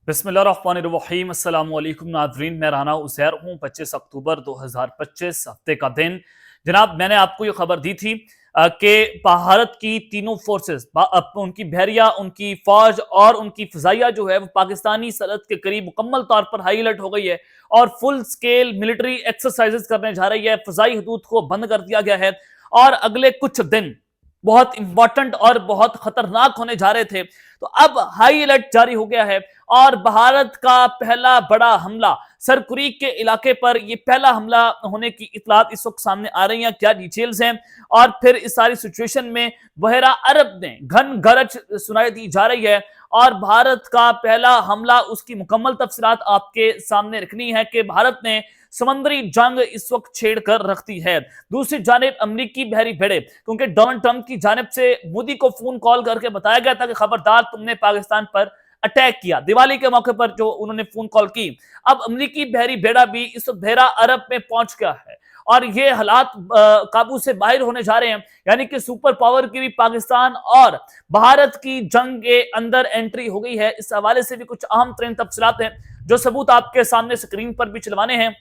बिस्मिल्लाहिर्रहमानिर्रहीम अस्सलाम वालेकुम नाज़रीन, मैं राना उज़ैर हूँ। 25 अक्टूबर 2025 हफ्ते का दिन। जनाब, मैंने आपको ये खबर दी थी कि भारत की तीनों फोर्सेस, उनकी बहरिया, उनकी फौज और उनकी फ़िज़ाइया जो है वो पाकिस्तानी सरहद के करीब मुकम्मल तौर पर हाई अलर्ट हो गई है और फुल स्केल मिलिट्री एक्सरसाइजेस करने जा रही है। फ़िज़ाई हदूद को बंद कर दिया गया है और अगले कुछ दिन बहुत इंपॉर्टेंट और बहुत खतरनाक होने जा रहे थे, तो अब हाई अलर्ट जारी हो गया है और भारत का पहला बड़ा हमला सर क्रीक के इलाके पर, यह पहला हमला होने की इतलात इस वक्त सामने आ रही हैं। क्या डिटेल्स हैं और फिर इस सारी सिचुएशन में बहरा अरब में घन गरज सुनाई दी जा रही है और भारत का पहला हमला, उसकी मुकम्मल तफसीलात आपके सामने रखनी है कि भारत ने समंदरी जंग इस वक्त छेड़ कर रखती है। दूसरी जानिब अमरीकी बहरी भेड़े, क्योंकि डोनाल्ड ट्रंप की जानिब से मोदी को फोन कॉल करके बताया गया था कि खबरदार तुमने पाकिस्तान पर अटैक किया, दिवाली के मौके पर जो उन्होंने फोन कॉल की। अब अमरीकी बहरी भेड़ा भी इस वक्त बहरा अरब में पहुंच गया है और ये हालात काबू से बाहर होने जा रहे हैं, यानी कि सुपर पावर की भी पाकिस्तान और भारत की जंग के अंदर एंट्री हो गई है। इस हवाले से भी कुछ अहम तरीन तफसीलात हैं जो सबूत आपके सामने स्क्रीन पर भी चलवाने हैं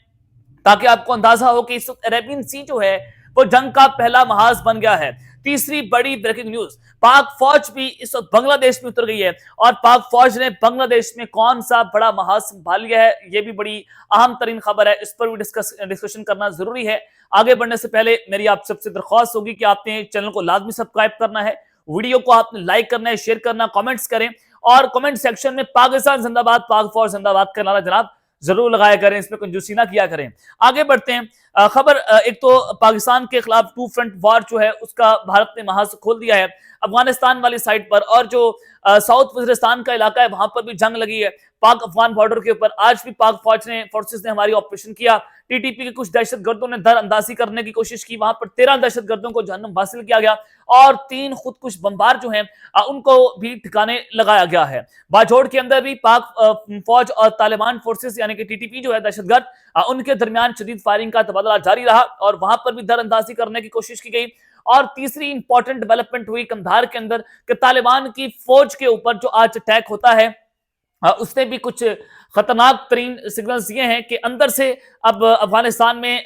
ताकि आपको अंदाजा हो कि इस वक्त अरेबियन सी जो है वो जंग का पहला महाज बन गया है। तीसरी बड़ी ब्रेकिंग न्यूज, पाक फौज भी इस वक्त बांग्लादेश में उतर गई है और पाक फौज ने बांग्लादेश में कौन सा बड़ा महाज संभाल लिया है, यह भी बड़ी अहम तरीन खबर है। इस पर भी डिस्कशन करना जरूरी है। आगे बढ़ने से पहले मेरी आप सबसे दरख्वास्त होगी कि आपने चैनल को लाजमी सब्सक्राइब करना है, वीडियो को आपने लाइक करना है, शेयर करना, कमेंट्स करें और कमेंट सेक्शन में पाकिस्तान जिंदाबाद, पाक फौज जिंदाबाद का नारा जनाब जरूर लगाया करें, इसमें कंजूसी ना किया करें। आगे बढ़ते हैं। खबर एक तो पाकिस्तान के खिलाफ टू फ्रंट वॉर जो है उसका भारत ने महाज खोल दिया है अफगानिस्तान वाली साइड पर, और जो साउथ वजीरिस्तान का इलाका है वहां पर भी जंग लगी है पाक अफगान बॉर्डर के ऊपर। आज भी पाक फोर्सेस ने हमारी ऑपरेशन किया। टीटीपी के कुछ दहशतगर्दों ने दर अंदाजी करने की कोशिश की, वहां पर 13 दहशतगर्दों को जहन्नुम हासिल किया गया और 3 खुदकुश बमबार जो हैं उनको भी ठिकाने लगाया गया है। बाजोड़ के अंदर भी पाक फौज और तालिबान फोर्सेस यानी कि टीटीपी जो है दहशतगर्द, उनके दरमियान शदीद फायरिंग का तबादला जारी रहा और वहां पर भी दर अंदाजी करने की कोशिश की गई। और तीसरी इंपॉर्टेंट डेवलपमेंट हुई कंधार के अंदर कि तालिबान की फौज के ऊपर जो आज अटैक होता है उसने भी कुछ खतरनाक तरीन सिग्नल्स ये हैं कि अंदर से अब अफगानिस्तान में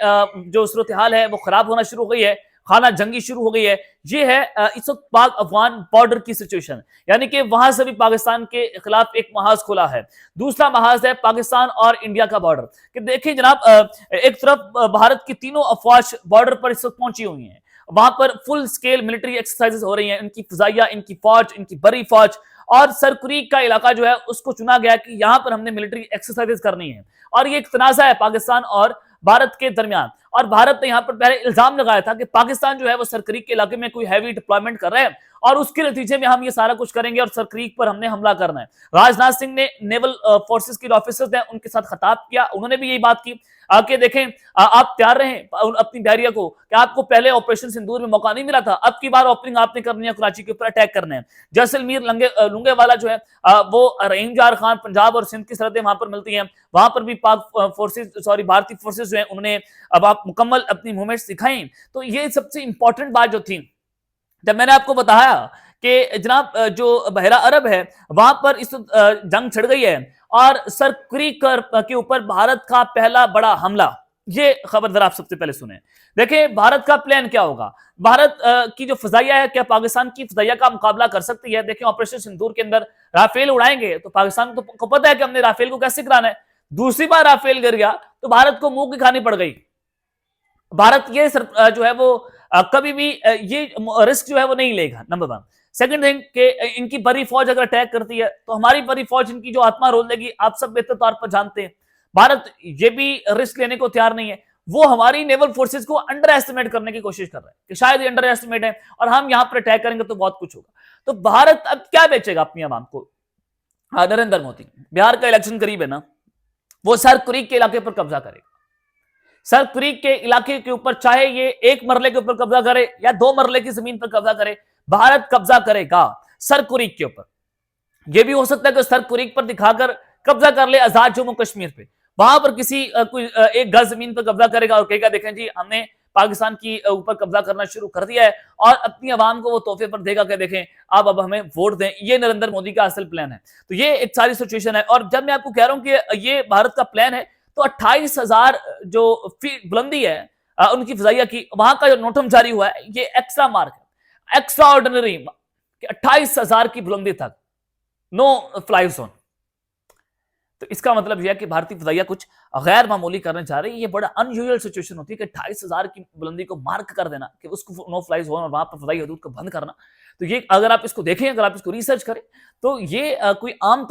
जो सूरत हाल है वो खराब होना शुरू हो गई है, खाना जंगी शुरू हो गई है। ये है इस वक्त पाक अफगान बॉर्डर की सिचुएशन, यानी कि वहां से भी पाकिस्तान के खिलाफ एक महाज खुला है। दूसरा महाज है पाकिस्तान और इंडिया का बॉर्डर कि देखिए जनाब, एक तरफ भारत की तीनों अफवाज बॉर्डर पर इस वक्त पहुंची हुई हैं, वहां पर फुल स्केल मिलिट्री एक्सरसाइजेस हो रही हैं, इनकी फिजाइया, इनकी फौज, इनकी बड़ी फौज और सर क्रीक का इलाका जो है उसको चुना गया कि यहां पर हमने मिलिट्री एक्सरसाइजेस करनी है। और ये एक तनाजा है पाकिस्तान और भारत के दरमियान, और भारत ने यहां पर पहले इल्जाम लगाया था कि पाकिस्तान जो है वो सर क्रीक के इलाके में कोई हैवी डिप्लॉयमेंट कर रहा है और उसके नतीजे में हम ये सारा कुछ करेंगे और सर क्रीक पर हमने हमला करना है। राजनाथ सिंह ने नेवल फोर्सेस के ऑफिसर्स हैं उनके साथ खिताब किया, उन्होंने भी यही बात की आके देखें आप तैयार रहें अपनी बहरिया को कि आपको पहले ऑपरेशन सिंदूर में मौका नहीं मिला था, अब की बार ओपनिंग आपने करनी है, कराची के ऊपर अटैक करने हैं। जैसलमेर लुंगे वाला जो है वो रहीम जार खान पंजाब और सिंध की सरहदें वहां पर मिलती हैं, वहां पर भी पाक फोर्सेस सॉरी भारतीय फोर्सेस जो है उन्होंने अब आप मुकम्मल अपनी मूवमेंट्स दिखाई। तो ये सबसे इंपॉर्टेंट बात जो थी, जब मैंने आपको बताया कि जनाब जो बहरा अरब है वहां पर इस जंग छिड़ गई है और सर क्रीक के ऊपर भारत का पहला बड़ा हमला, ये खबर जरा आप सबसे पहले सुने। देखिए भारत का प्लान क्या होगा, भारत की जो फजाइया है क्या पाकिस्तान की फजाइया का मुकाबला कर सकती है। देखिए ऑपरेशन सिंदूर के अंदर राफेल उड़ाएंगे तो पाकिस्तान को पता है कि हमने राफेल को कैसे गिराना है। दूसरी बार राफेल गिर गया तो भारत को मुंह की खानी पड़ गई। भारत ये जो है वो कभी भी ये रिस्क जो है वो नहीं लेगा, नंबर 1। सेकंड थिंग कि इनकी बड़ी फौज अगर अटैक करती है तो हमारी बड़ी फौज इनकी जो आत्मा रोल देगी, आप सब बेहतर तौर पर जानते हैं। भारत ये भी रिस्क लेने को तैयार नहीं है, वो हमारी नेवल फोर्सेस को अंडर एस्टिमेट करने की कोशिश कर रहा है कि शायद ये अंडर एस्टिमेट है और हम यहां पर अटैक करेंगे तो बहुत कुछ होगा। तो भारत अब क्या बेचेगा अपनी आवाम को। नरेंद्र मोदी, बिहार का इलेक्शन करीब है ना, वो सर क्रीक के इलाके पर कब्जा करेगा। सर क्रीक के इलाके के ऊपर चाहे ये 1 मरले के ऊपर कब्जा करे या 2 मरले की जमीन पर कब्जा करे, भारत कब्जा करेगा सर क्रीक के ऊपर। यह भी हो सकता है कि सर क्रीक पर दिखाकर कब्जा कर ले आजाद जम्मू कश्मीर पे, वहां पर किसी कोई 1 गज जमीन पर कब्जा करेगा और कहेगा देखें जी हमने पाकिस्तान की ऊपर कब्जा करना शुरू कर दिया है और अपनी आवाम को वो तोहफे पर देगा कि देखें आप अब हमें वोट दें। ये नरेंद्र मोदी का असल प्लान है। तो ये एक सारी सिचुएशन है। और जब मैं आपको कह रहा हूं कि ये भारत का प्लान है, तो 28,000 जो फीट बुलंदी है उनकी फिजाइया की, वहां का जो नोटम जारी हुआ है, ये एक्स्ट्रा मार्क है, एक्स्ट्रा ऑर्डिनरी, 28,000 की बुलंदी तक नो फ्लाई जोन। तो इसका मतलब यह है कि भारतीय फिजाइया कुछ गैर मामूली करने जा रही है। ये बड़ा अनयूजुअल सिचुएशन होती है कि 28,000 की बुलंदी को मार्क कर देना, कि उसको नो फ्लाई जोन और वहां पर फिजाई हदूद को बंद करना। तो ये अगर आप इसको देखें, अगर आप इसको रिसर्च करें, तो ये कोई आम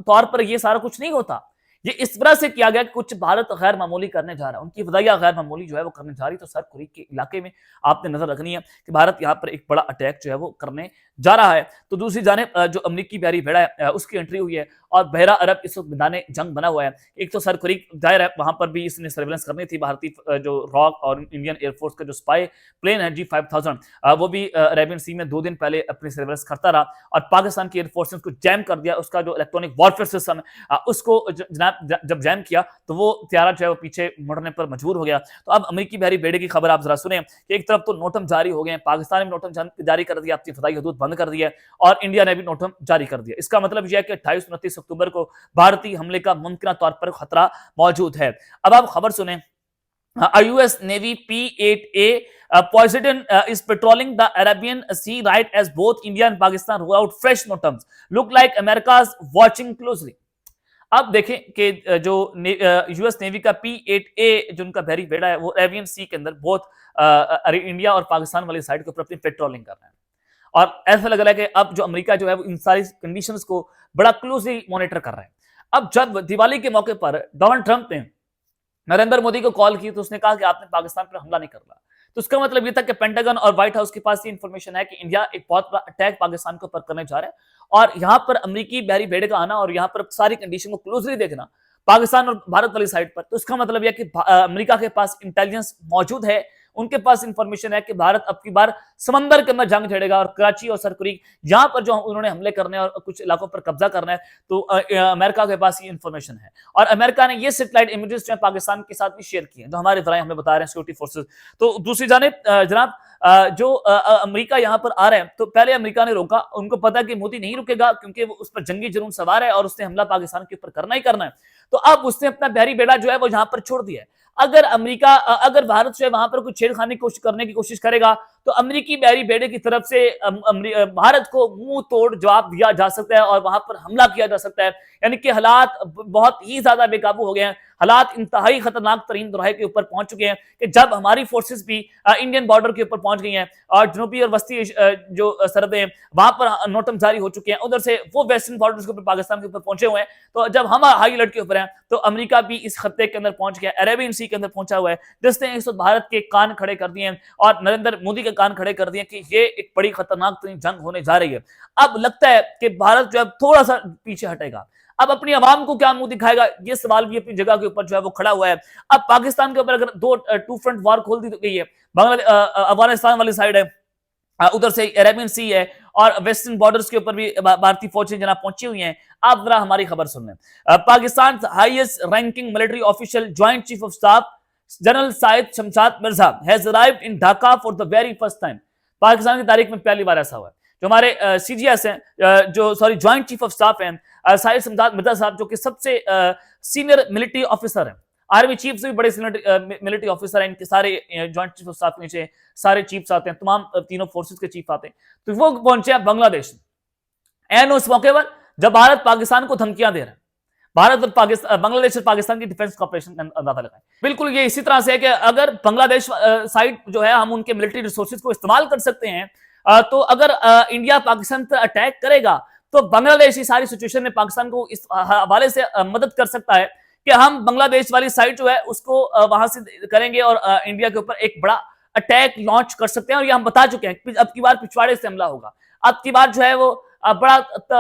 तौर पर ये सारा कुछ नहीं होता। ये इस तरह से किया गया कि कुछ भारत गैर मामूली करने जा रहा है, उनकी फिजाइया गैर मामूली जो है वो करने जा रही है। तो सर कुरीक के इलाके में आपने नजर रखनी है कि भारत यहाँ पर एक बड़ा अटैक जो है वो करने जा रहा है। तो दूसरी जानिब जो अमरीकी बहरी बेड़ा है उसकी एंट्री हुई है और बहरा अरब इस वक्त मैदान जंग बना हुआ है। एक तो सर कुरीक जाहिर है वहां पर भी इसने सर्वेलेंस करनी थी। भारतीय जो रॉक और इंडियन एयरफोर्स का जो स्पाई प्लेन है G5000, वो भी अरेबियन सी में 2 दिन पहले अपनी सर्वेलेंस करता रहा और पाकिस्तान की एयरफोर्स ने उसको जैम कर दिया। उसका जो इलेक्ट्रॉनिक वॉरफेयर सिस्टम है उसको जनाब जब जैम किया तो वो त्यारा जो है वो पीछे मुड़ने पर मजबूर हो गया। तो अब अमरीकी बहरी बेड़े की खबर आप जरा सुने कि एक तरफ तो नोटम जारी हो गए, पाकिस्तान ने नोटम जारी कर दिया, अपनी फदाई हदूद बंद कर दिया और इंडिया ने भी नोटम जारी कर दिया। इसका मतलब यह है कि 28-29 अक्टूबर को भारतीय हमले का मुमकिन तौर पर खतरा मौजूद है। अब आप खबर सुने, US Navy P-8A Poseidon is patrolling the Arabian Sea right as both India and Pakistan roll out fresh NOTAMs. Look like America's watching closely. अब देखें कि जो यूएस नेवी का P-8A जो उनका बहरी बेड़ा है वो अरेबियन सी के अंदर बहुत इंडिया और पाकिस्तान वाली साइड के ऊपर अपनी पेट्रोलिंग कर रहे हैं और ऐसा लग रहा है कि अब जो अमेरिका जो है वो इन सारी कंडीशंस को बड़ा क्लोजली मॉनिटर कर रहा है। अब जब दिवाली के मौके पर डोनाल्ड ट्रंप ने नरेंद्र मोदी को कॉल की तो उसने कहा कि आपने पाकिस्तान पर हमला नहीं करना। तो उसका मतलब ये था कि पेंटागन और व्हाइट हाउस के पास ये इंफॉर्मेशन है कि इंडिया एक बहुत बड़ा अटैक पाकिस्तान के ऊपर करने जा रहा है और यहां पर अमेरिकी बहरी बेड़े का आना और यहां पर सारी कंडीशन को क्लोजली देखना पाकिस्तान और भारत वाली साइड पर। तो इसका मतलब यह कि अमेरिका के पास इंटेलिजेंस मौजूद है, उनके पास इंफॉर्मेशन है कि भारत अब की बार समंदर के अंदर जंग छेड़ेगा और कराची और सरकुरी यहां पर जो उन्होंने हमले करने और कुछ इलाकों पर कब्जा करना है। तो अमेरिका के पास ये इंफॉर्मेशन है और अमेरिका ने ये सैटेलाइट इमेजेस जो है पाकिस्तान के साथ भी शेयर किए हैं, जो हमारे जराए हमें बता रहे हैं सिक्योरिटी फोर्सेस। तो दूसरी जानिब जनाब जो अमेरिका यहां पर आ रहे हैं तो पहले अमेरिका ने रोका, उनको पता कि मोदी नहीं रुकेगा क्योंकि वो उस पर जंगी जुनून सवार है और उसने हमला पाकिस्तान के ऊपर करना ही करना है। तो अब उसने अपना बहरी बेड़ा जो है वो यहां पर छोड़ दिया है। अगर भारत जो है वहां पर कुछ छेड़खानी करने की कोशिश करेगा तो अमेरिकी बहरी बेड़े की तरफ से भारत को मुंह तोड़ जवाब दिया जा सकता है और वहां पर हमला किया जा सकता है। यानी कि हालात बहुत ही ज्यादा बेकाबू हो गए हैं, हालात इंतहाई खतरनाक तरीन दोराहे के ऊपर पहुंच चुके हैं कि जब हमारी फोर्सेस भी इंडियन बॉर्डर के ऊपर पहुंच गई हैं और जनूबी और वस्ती जो सरहदें वहां पर नोटम जारी हो चुके हैं, उधर से वो वेस्टर्न बॉर्डर के ऊपर पाकिस्तान के ऊपर पहुंचे हुए हैं। तो जब हम हाई अलर्ट के ऊपर हैं तो अमेरिका भी इस खत्ते के अंदर पहुंच गया, अरेबियन सी के अंदर पहुंचा हुआ है, जिसने इस वक्त भारत के कान खड़े कर दिए हैं और नरेंद्र मोदी के कान खड़े कर दिए कि ये एक बड़ी खतरनाक तरीन जंग होने जा रही है। अब लगता है कि भारत जो है थोड़ा सा पीछे हटेगा, अब अपनी आवाम को क्या मुंह दिखाएगा, ये सवाल भी अपनी जगह के ऊपर जो है वो खड़ा हुआ है। अब पाकिस्तान के ऊपर अगर टू फ्रंट वॉर खोल दी गई है, अफगानिस्तान वाली साइड है, उधर से अरेबियन सी है और वेस्टर्न बॉर्डर्स के ऊपर भी भारतीय फौजें जनाब पहुंची हुई हैं। आप जरा हमारी खबर सुन लें। Pakistan highest ranking military official joint chief of staff general Sahir Shamshad Mirza has arrived in Dhaka for the very first time. Pakistan की तारीख में पहली बार ऐसा हुआ है। जो हमारे सीजीएस हैं ज्वाइंट चीफ ऑफ स्टाफ हैं साइद शमशाद मिर्जा साहब, जो कि सबसे सीनियर मिलिट्री ऑफिसर हैं, आर्मी चीफ से भी बड़े सीनियर मिलिट्री ऑफिसर हैं। इनके सारे ज्वाइंट चीफ ऑफ स्टाफ के नीचे सारे चीफ्स आते हैं, तमाम तीनों फोर्सेस के चीफ आते हैं। तो वो पहुंचे हैं बांग्लादेश एंड उस मौके पर जब भारत पाकिस्तान को धमकियां दे रहा है, भारत और पाकिस्तान बांग्लादेश और पाकिस्तान की डिफेंस कॉपरेशन का अंदाजा लगाएं। बिल्कुल ये इसी तरह से है कि अगर बांग्लादेश साइड जो है हम उनके मिलिट्री रिसोर्सेज को इस्तेमाल कर सकते हैं, तो अगर इंडिया पाकिस्तान पर अटैक करेगा तो बांग्लादेश की सारी सिचुएशन में पाकिस्तान को इस हवाले से मदद कर सकता है कि हम बांग्लादेश वाली साइड जो है उसको वहां से करेंगे और इंडिया के ऊपर एक बड़ा अटैक लॉन्च कर सकते हैं। और ये हम बता चुके हैं अब की बार पिछवाड़े से हमला होगा, अब की बार जो है वो बड़ा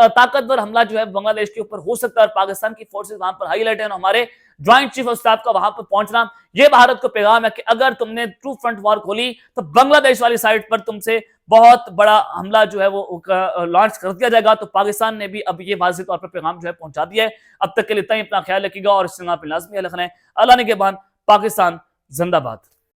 ताकतवर हमला जो है बांग्लादेश के ऊपर हो सकता है और पाकिस्तान की फोर्सेस वहां पर हाई अलर्ट है। हमारे ज्वाइंट चीफ ऑफ स्टाफ का वहां पर पहुंचना ये भारत को पैगाम है कि अगर तुमने ट्रू फ्रंट वॉर खोली तो बांग्लादेश वाली साइड पर तुमसे बहुत बड़ा हमला जो है वो लॉन्च कर दिया जाएगा। तो पाकिस्तान ने भी अब ये वाज़ेह तौर पर पैगाम जो है पहुंचा दिया है। अब तक के लिए इतना ही, अपना ख्याल रखिएगा और इस चैनल पर लाजमी रखना है। अल्लाह ने के बाद पाकिस्तान जिंदाबाद।